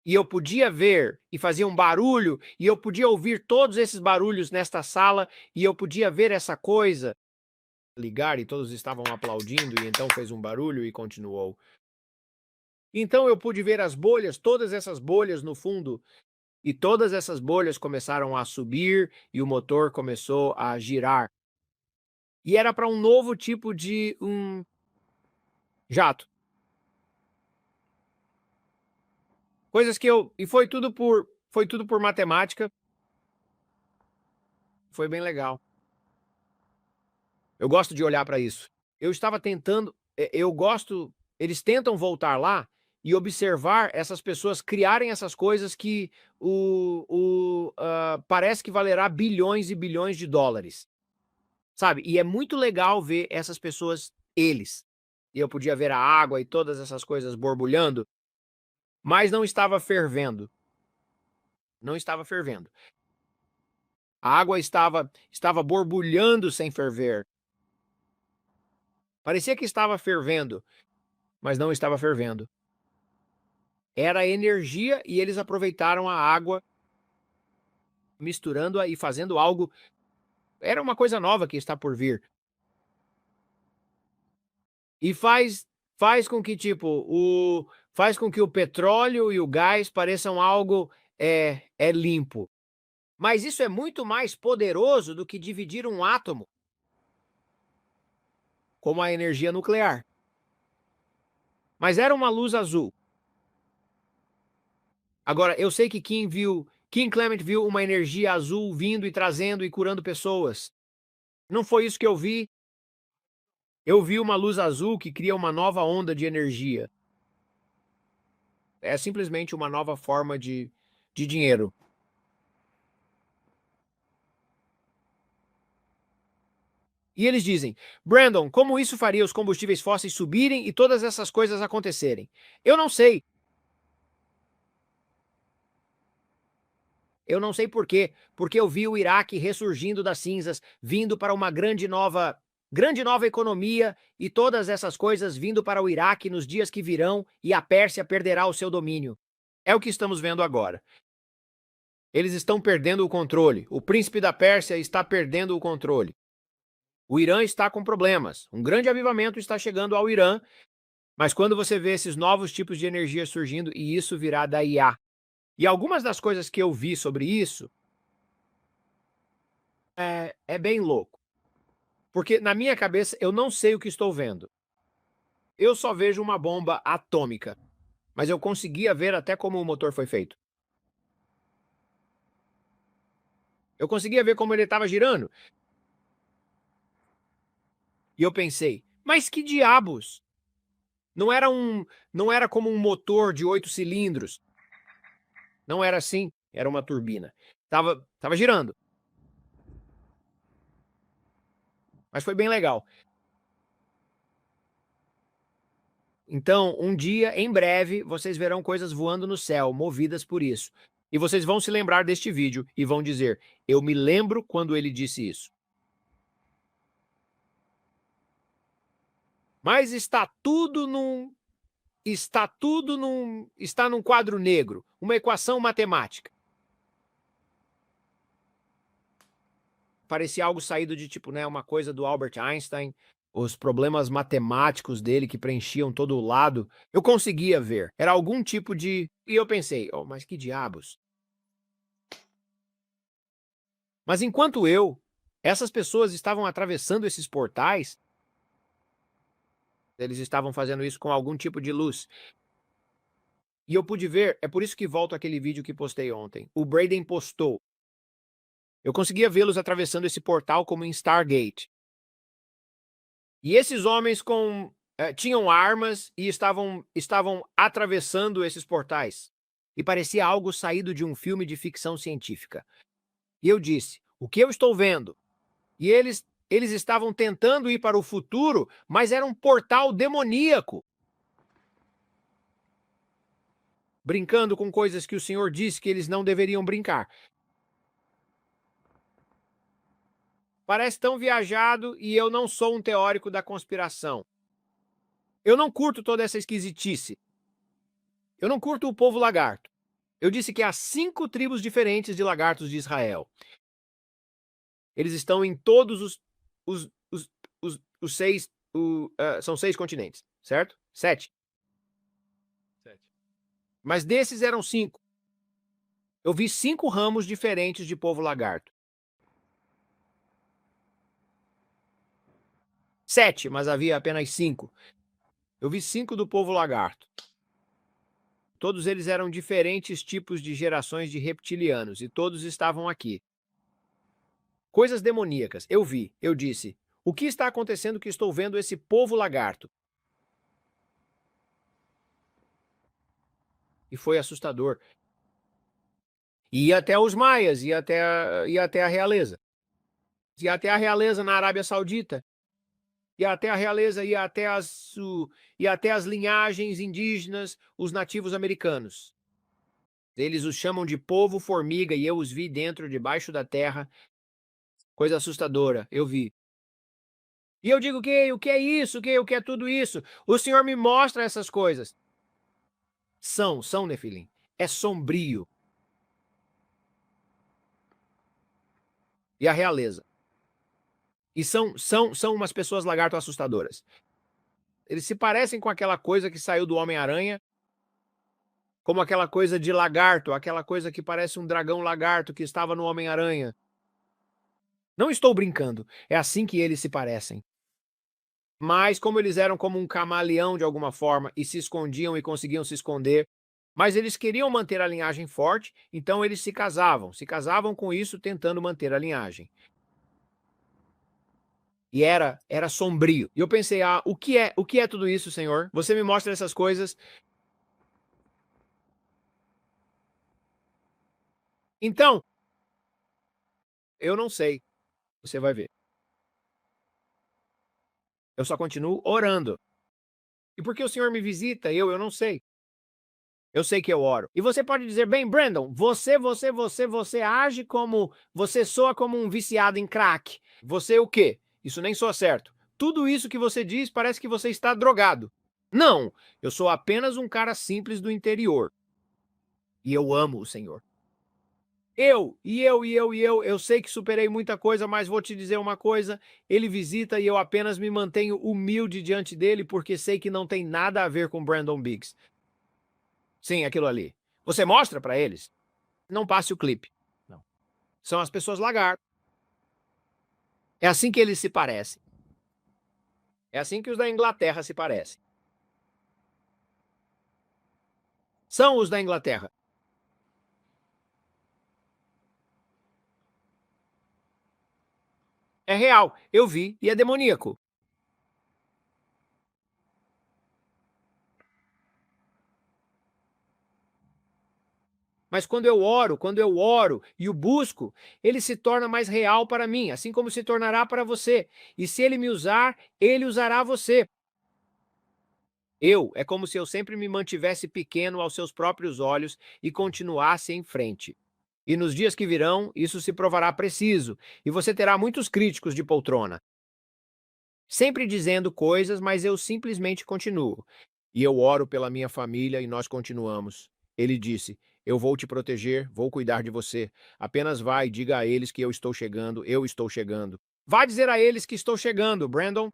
E eu podia ver e fazia um barulho e eu podia ouvir todos esses barulhos nesta sala e eu podia ver essa coisa ligar e todos estavam aplaudindo e então fez um barulho e continuou. Então eu pude ver as bolhas, todas essas bolhas no fundo. E todas essas bolhas começaram a subir e o motor começou a girar. E era para um novo tipo de jato. Coisas que eu e foi tudo por matemática. Foi bem legal. Eu gosto de olhar para isso. Eu estava tentando, eu gosto, eles tentam voltar lá e observar essas pessoas criarem essas coisas que parece que valerá bilhões e bilhões de dólares. Sabe, e é muito legal ver essas pessoas, eles. E eu podia ver a água e todas essas coisas borbulhando, mas não estava fervendo. Não estava fervendo. A água estava borbulhando sem ferver. Parecia que estava fervendo, mas não estava fervendo. Era energia e eles aproveitaram a água, misturando-a e fazendo algo. Era uma coisa nova que está por vir. E faz com que, faz com que o petróleo e o gás pareçam algo, limpo. Mas isso é muito mais poderoso do que dividir um átomo, como a energia nuclear. Mas era uma luz azul. Agora, eu sei que Kim Clement viu uma energia azul vindo e trazendo e curando pessoas. Não foi isso que eu vi. Eu vi uma luz azul que cria uma nova onda de energia. É simplesmente uma nova forma de dinheiro. E eles dizem, Brandon, como isso faria os combustíveis fósseis subirem e todas essas coisas acontecerem? Eu não sei. Eu não sei por quê. Porque eu vi o Iraque ressurgindo das cinzas, vindo para uma grande nova economia e todas essas coisas vindo para o Iraque nos dias que virão e a Pérsia perderá o seu domínio. É o que estamos vendo agora. Eles estão perdendo o controle. O príncipe da Pérsia está perdendo o controle. O Irã está com problemas. Um grande avivamento está chegando ao Irã, mas quando você vê esses novos tipos de energia surgindo, e isso virá da IA. E algumas das coisas que eu vi sobre isso é bem louco. Porque na minha cabeça eu não sei o que estou vendo. Eu só vejo uma bomba atômica, mas eu conseguia ver até como o motor foi feito. Eu conseguia ver como ele estava girando. E eu pensei, mas que diabos? Não era como um motor de 8 cilindros. Não era assim, era uma turbina. Tava girando. Mas foi bem legal. Então, um dia, em breve, vocês verão coisas voando no céu, movidas por isso. E vocês vão se lembrar deste vídeo e vão dizer, eu me lembro quando ele disse isso. Mas está num quadro negro, uma equação matemática. Parecia algo saído de tipo, né, uma coisa do Albert Einstein, os problemas matemáticos dele que preenchiam todo o lado. Eu conseguia ver. Era algum tipo de... E eu pensei, oh, mas que diabos? Mas enquanto essas pessoas estavam atravessando esses portais, eles estavam fazendo isso com algum tipo de luz. E eu pude ver, é por isso que volto àquele vídeo que postei ontem. O Braden postou. Eu conseguia vê-los atravessando esse portal como em Stargate. E esses homens tinham armas e estavam atravessando esses portais. E parecia algo saído de um filme de ficção científica. E eu disse, o que eu estou vendo? E eles estavam tentando ir para o futuro, mas era um portal demoníaco. Brincando com coisas que o Senhor disse que eles não deveriam brincar. Parece tão viajado e eu não sou um teórico da conspiração. Eu não curto toda essa esquisitice. Eu não curto o povo lagarto. Eu disse que há 5 tribos diferentes de lagartos de Israel. Eles estão em todos os 6... são 6 continentes, certo? 7. 7. Mas desses eram 5. Eu vi 5 ramos diferentes de povo lagarto. 7, mas havia apenas 5. Eu vi 5 do povo lagarto. Todos eles eram diferentes tipos de gerações de reptilianos, e todos estavam aqui. Coisas demoníacas. Eu vi, eu disse, o que está acontecendo que estou vendo esse povo lagarto? E foi assustador. E ia até os maias, ia até a realeza. Ia até a realeza na Arábia Saudita. Ia até a realeza, ia até as linhagens indígenas, os nativos americanos. Eles os chamam de povo formiga e eu os vi dentro, debaixo da terra. Coisa assustadora, eu vi. E eu digo, o que é isso? O que é tudo isso? O Senhor me mostra essas coisas. São, Nefilim. É sombrio. E a realeza. E são umas pessoas lagarto assustadoras. Eles se parecem com aquela coisa que saiu do Homem-Aranha, como aquela coisa de lagarto, aquela coisa que parece um dragão lagarto que estava no Homem-Aranha. Não estou brincando, é assim que eles se parecem. Mas como eles eram como um camaleão de alguma forma e se escondiam e conseguiam se esconder, mas eles queriam manter a linhagem forte, então eles se casavam com isso tentando manter a linhagem. E era sombrio. E eu pensei, o que é tudo isso, Senhor? Você me mostra essas coisas. Então, eu não sei. Você vai ver. Eu só continuo orando. E por que o Senhor me visita? Eu não sei. Eu sei que eu oro. E você pode dizer, bem, Brandon, você age como, você soa como um viciado em crack. Você o quê? Isso nem soa certo. Tudo isso que você diz parece que você está drogado. Não, eu sou apenas um cara simples do interior. E eu amo o Senhor. Eu sei que superei muita coisa, mas vou te dizer uma coisa, ele visita e eu apenas me mantenho humilde diante dele porque sei que não tem nada a ver com Brandon Biggs. Sim, aquilo ali. Você mostra pra eles? Não passe o clipe. Não. São as pessoas lagarto. É assim que eles se parecem. É assim que os da Inglaterra se parecem. São os da Inglaterra. É real, eu vi e é demoníaco. Mas quando eu oro e o busco, ele se torna mais real para mim, assim como se tornará para você. E se ele me usar, ele usará você. É como se eu sempre me mantivesse pequeno aos seus próprios olhos e continuasse em frente. E nos dias que virão, isso se provará preciso, e você terá muitos críticos de poltrona, sempre dizendo coisas, mas eu simplesmente continuo. E eu oro pela minha família e nós continuamos. Ele disse: Eu vou te proteger, vou cuidar de você. Apenas vá e diga a eles que eu estou chegando, eu estou chegando. Vá dizer a eles que estou chegando, Brandon.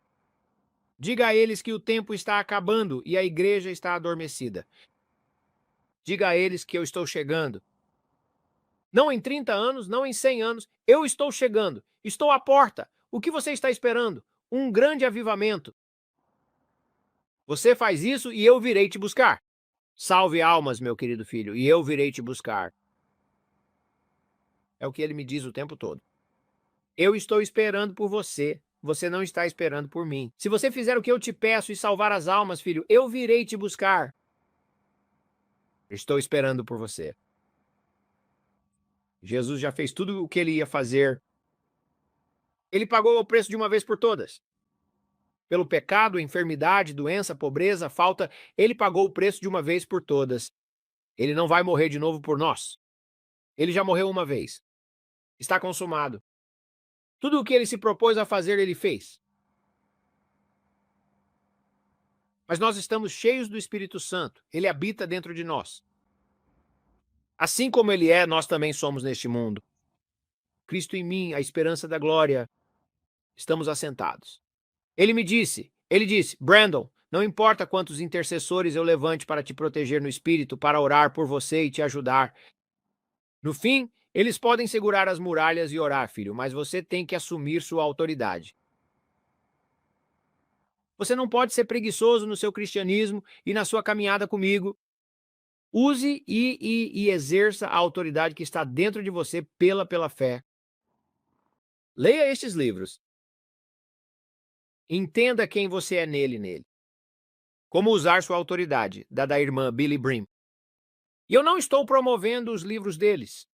Diga a eles que o tempo está acabando e a igreja está adormecida. Diga a eles que eu estou chegando. Não em 30 anos, não em 100 anos, eu estou chegando. Estou à porta. O que você está esperando? Um grande avivamento. Você faz isso e eu virei te buscar. Salve almas, meu querido filho, e eu virei te buscar. É o que ele me diz o tempo todo. Eu estou esperando por você. Você não está esperando por mim. Se você fizer o que eu te peço e salvar as almas, filho, eu virei te buscar. Estou esperando por você. Jesus já fez tudo o que ele ia fazer. Ele pagou o preço de uma vez por todas. Pelo pecado, enfermidade, doença, pobreza, falta, ele pagou o preço de uma vez por todas. Ele não vai morrer de novo por nós. Ele já morreu uma vez. Está consumado. Tudo o que ele se propôs a fazer, ele fez. Mas nós estamos cheios do Espírito Santo. Ele habita dentro de nós. Assim como ele é, nós também somos neste mundo. Cristo em mim, a esperança da glória. Estamos assentados. Ele disse, Brandon, não importa quantos intercessores eu levante para te proteger no Espírito, para orar por você e te ajudar. No fim, eles podem segurar as muralhas e orar, filho, mas você tem que assumir sua autoridade. Você não pode ser preguiçoso no seu cristianismo e na sua caminhada comigo. Use e exerça a autoridade que está dentro de você pela fé. Leia estes livros. Entenda quem você é nele. Como usar sua autoridade, da irmã Billy Brim. E eu não estou promovendo os livros deles.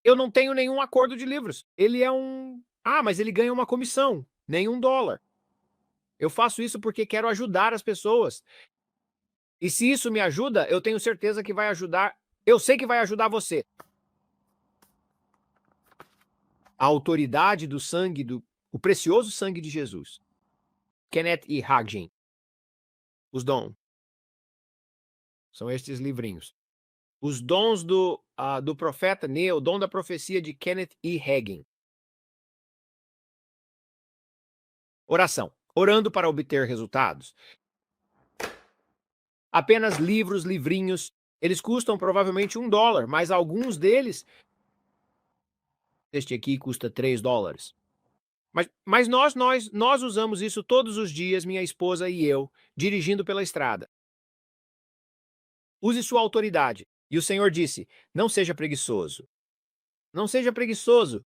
Eu não tenho nenhum acordo de livros. Ele é um... mas ele ganha uma comissão. Nenhum dólar. Eu faço isso porque quero ajudar as pessoas. E se isso me ajuda, eu tenho certeza que vai ajudar... Eu sei que vai ajudar você. A autoridade do sangue, o precioso sangue de Jesus. Kenneth E. Hagin. Os dons. São estes livrinhos. Os dons do profeta Neil, o dom da profecia de Kenneth E. Hagin. Oração. Orando para obter resultados. Apenas livrinhos. Eles custam provavelmente $1, mas alguns deles... Este aqui custa $3. Mas nós usamos isso todos os dias, minha esposa e eu, dirigindo pela estrada. Use sua autoridade. E o Senhor disse: não seja preguiçoso. Não seja preguiçoso.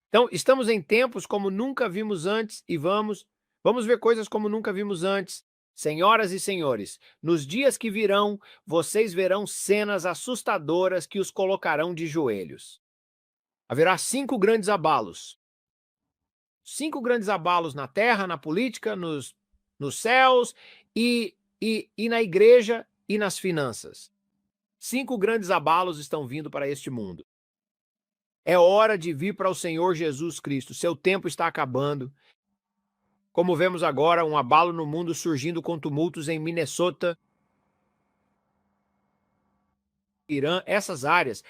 Então, estamos em tempos como nunca vimos antes e vamos ver coisas como nunca vimos antes. Senhoras e senhores, nos dias que virão, vocês verão cenas assustadoras que os colocarão de joelhos. Haverá 5 grandes abalos. 5 grandes abalos na terra, na política, nos céus e na igreja e nas finanças. 5 grandes abalos estão vindo para este mundo. É hora de vir para o Senhor Jesus Cristo. Seu tempo está acabando. Como vemos agora, um abalo no mundo surgindo com tumultos em Minnesota, Irã, essas áreas.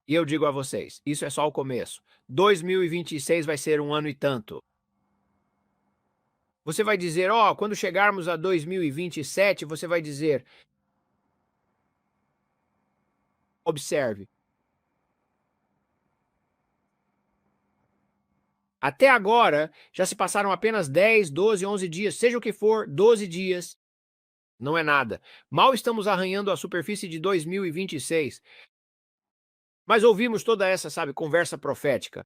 E eu digo a vocês, isso é só o começo. 2026 vai ser um ano e tanto. Você vai dizer, quando chegarmos a 2027, você vai dizer, observe. Até agora, já se passaram apenas 10, 12, 11 dias, seja o que for, 12 dias. Não é nada. Mal estamos arranhando a superfície de 2026. Mas ouvimos toda essa, conversa profética.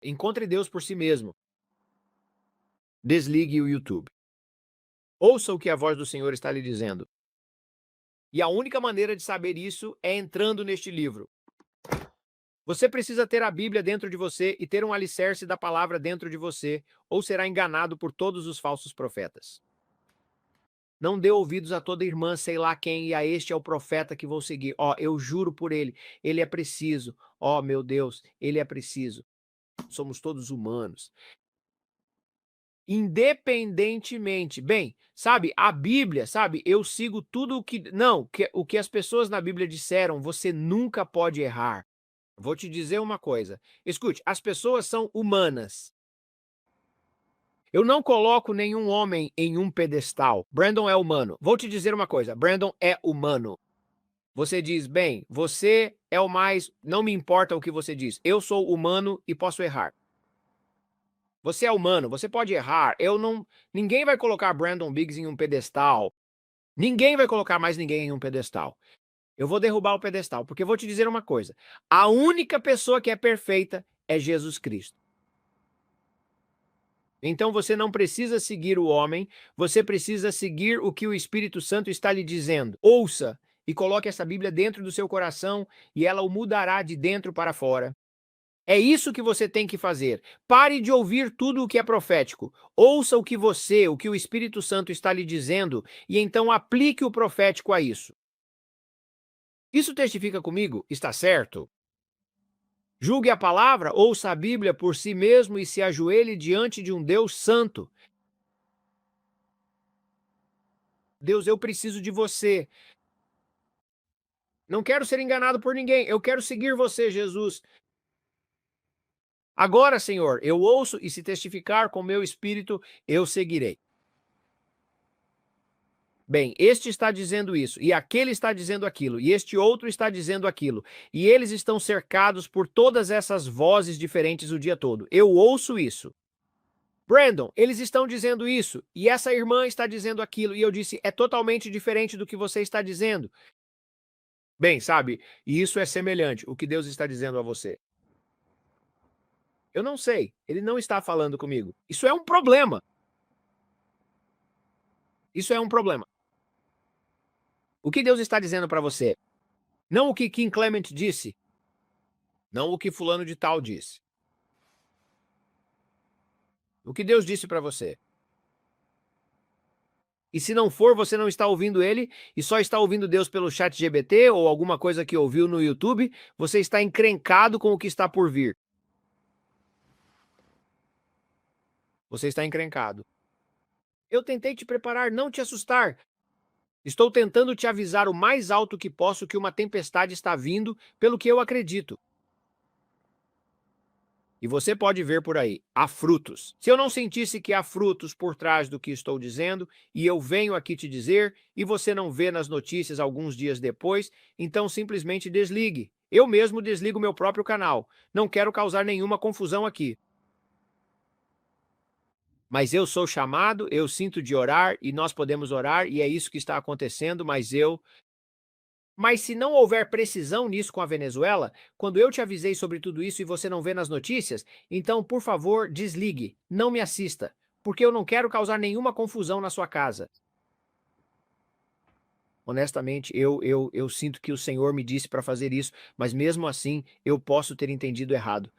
Encontre Deus por si mesmo. Desligue o YouTube. Ouça o que a voz do Senhor está lhe dizendo. E a única maneira de saber isso é entrando neste livro. Você precisa ter a Bíblia dentro de você e ter um alicerce da palavra dentro de você, ou será enganado por todos os falsos profetas. Não dê ouvidos a toda irmã, sei lá quem, e a este é o profeta que vou seguir. Eu juro por ele é preciso. Meu Deus, ele é preciso. Somos todos humanos. Independentemente, a Bíblia, eu sigo tudo o que as pessoas na Bíblia disseram, você nunca pode errar. Vou te dizer uma coisa. Escute, as pessoas são humanas. Eu não coloco nenhum homem em um pedestal. Brandon é humano. Vou te dizer uma coisa. Brandon é humano. Você diz, você é o mais... Não me importa o que você diz. Eu sou humano e posso errar. Você é humano, você pode errar. Ninguém vai colocar Brandon Biggs em um pedestal. Ninguém vai colocar mais ninguém em um pedestal. Eu vou derrubar o pedestal, porque eu vou te dizer uma coisa. A única pessoa que é perfeita é Jesus Cristo. Então você não precisa seguir o homem, você precisa seguir o que o Espírito Santo está lhe dizendo. Ouça e coloque essa Bíblia dentro do seu coração e ela o mudará de dentro para fora. É isso que você tem que fazer. Pare de ouvir tudo o que é profético. Ouça o que o Espírito Santo está lhe dizendo e então aplique o profético a isso. Isso testifica comigo? Está certo? Julgue a palavra, ouça a Bíblia por si mesmo e se ajoelhe diante de um Deus santo. Deus, eu preciso de você. Não quero ser enganado por ninguém. Eu quero seguir você, Jesus. Agora, Senhor, eu ouço e se testificar com meu espírito, eu seguirei. Este está dizendo isso, e aquele está dizendo aquilo, e este outro está dizendo aquilo, e eles estão cercados por todas essas vozes diferentes o dia todo. Eu ouço isso. Brandon, eles estão dizendo isso, e essa irmã está dizendo aquilo, e eu disse, é totalmente diferente do que você está dizendo. E isso é semelhante, o que Deus está dizendo a você. Eu não sei, ele não está falando comigo. Isso é um problema. Isso é um problema. O que Deus está dizendo para você? Não o que Kim Clement disse. Não o que fulano de tal disse. O que Deus disse para você. E se não for, você não está ouvindo ele e só está ouvindo Deus pelo chat GBT ou alguma coisa que ouviu no YouTube, você está encrencado com o que está por vir. Você está encrencado. Eu tentei te preparar, não te assustar. Estou tentando te avisar o mais alto que posso que uma tempestade está vindo, pelo que eu acredito. E você pode ver por aí, há frutos. Se eu não sentisse que há frutos por trás do que estou dizendo, e eu venho aqui te dizer, e você não vê nas notícias alguns dias depois, então simplesmente desligue. Eu mesmo desligo meu próprio canal. Não quero causar nenhuma confusão aqui. Mas eu sou chamado, eu sinto de orar e nós podemos orar e é isso que está acontecendo, Mas se não houver precisão nisso com a Venezuela, quando eu te avisei sobre tudo isso e você não vê nas notícias, então, por favor, desligue, não me assista, porque eu não quero causar nenhuma confusão na sua casa. Honestamente, eu sinto que o Senhor me disse para fazer isso, mas mesmo assim eu posso ter entendido errado.